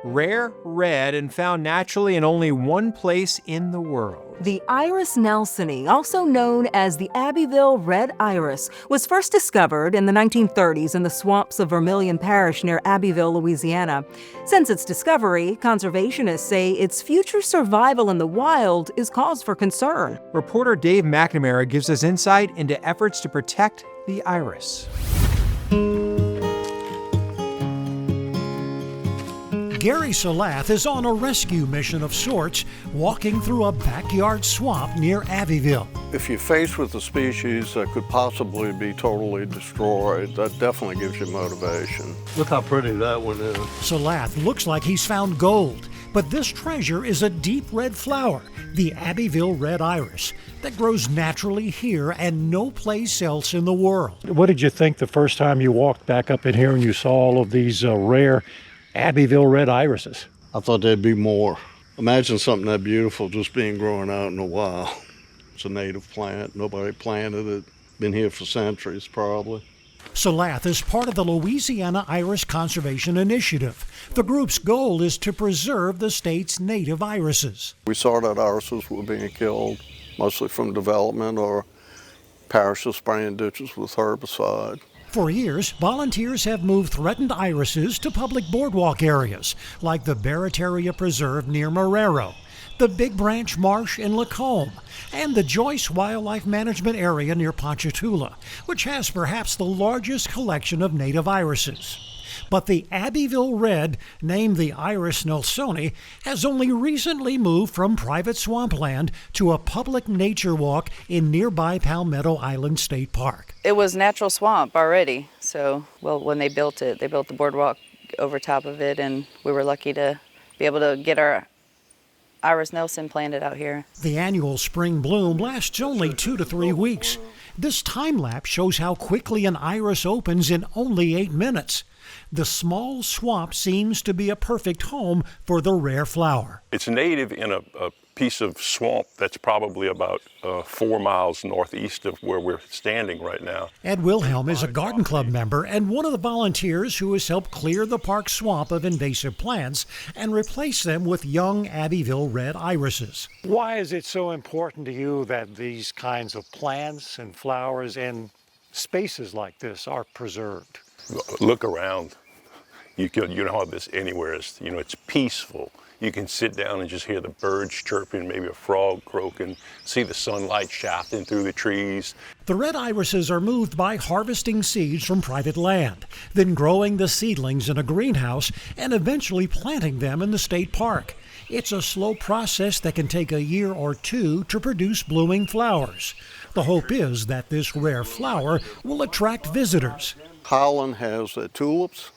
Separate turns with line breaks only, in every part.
rare, red, and found naturally in only one place in the world.
The Iris nelsonii, also known as the Abbeville Red Iris, was first discovered in the 1930s in the swamps of Vermilion Parish near Abbeville, Louisiana. Since its discovery, conservationists say its future survival in the wild is cause for concern.
Reporter Dave McNamara gives us insight into efforts to protect the iris.
Gary Salathe is on a rescue mission of sorts, walking through a backyard swamp near Abbeville.
If you're faced with a species that could possibly be totally destroyed, that definitely gives you motivation.
Look how pretty that one is.
Salathe looks like he's found gold, but this treasure is a deep red flower, the Abbeville Red Iris, that grows naturally here and no place else in the world.
What did you think the first time you walked back up in here and you saw all of these rare Abbeville Red Irises?
I thought there'd be more. Imagine something that beautiful just being growing out in a wild. It's a native plant. Nobody planted it. Been here for centuries, probably.
Salathe is part of the Louisiana Iris Conservation Initiative. The group's goal is to preserve the state's native irises.
We saw that irises were being killed, mostly from development or parishes spraying ditches with herbicide.
For years, volunteers have moved threatened irises to public boardwalk areas, like the Barrett Preserve near Marrero, the Big Branch Marsh in Lacombe, and the Joyce Wildlife Management Area near Ponchatoula, which has perhaps the largest collection of native irises. But the Abbeville Red, named the Iris nelsonii, has only recently moved from private swampland to a public nature walk in nearby Palmetto Island State Park.
It was natural swamp already, so when they built it, they built the boardwalk over top of it, and we were lucky to be able to get our Iris nelsonii planted out here.
The annual spring bloom lasts only 2 to 3 weeks. This time lapse shows how quickly an iris opens in only 8 minutes. The small swamp seems to be a perfect home for the rare flower.
It's native in a piece of swamp that's probably about 4 miles northeast of where we're standing right now.
Ed Wilhelm is a garden club member and one of the volunteers who has helped clear the park swamp of invasive plants and replace them with young Abbeville red irises.
Why is it so important to you that these kinds of plants and flowers in spaces like this are preserved?
Look around. You don't have this anywhere. It's peaceful. You can sit down and just hear the birds chirping, maybe a frog croaking, see the sunlight shafting through the trees.
The red irises are moved by harvesting seeds from private land, then growing the seedlings in a greenhouse and eventually planting them in the state park. It's a slow process that can take a year or 2 to produce blooming flowers. The hope is that this rare flower will attract visitors.
Holland has the tulips.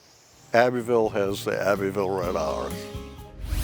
Abbeville has the Abbeville Red Iris.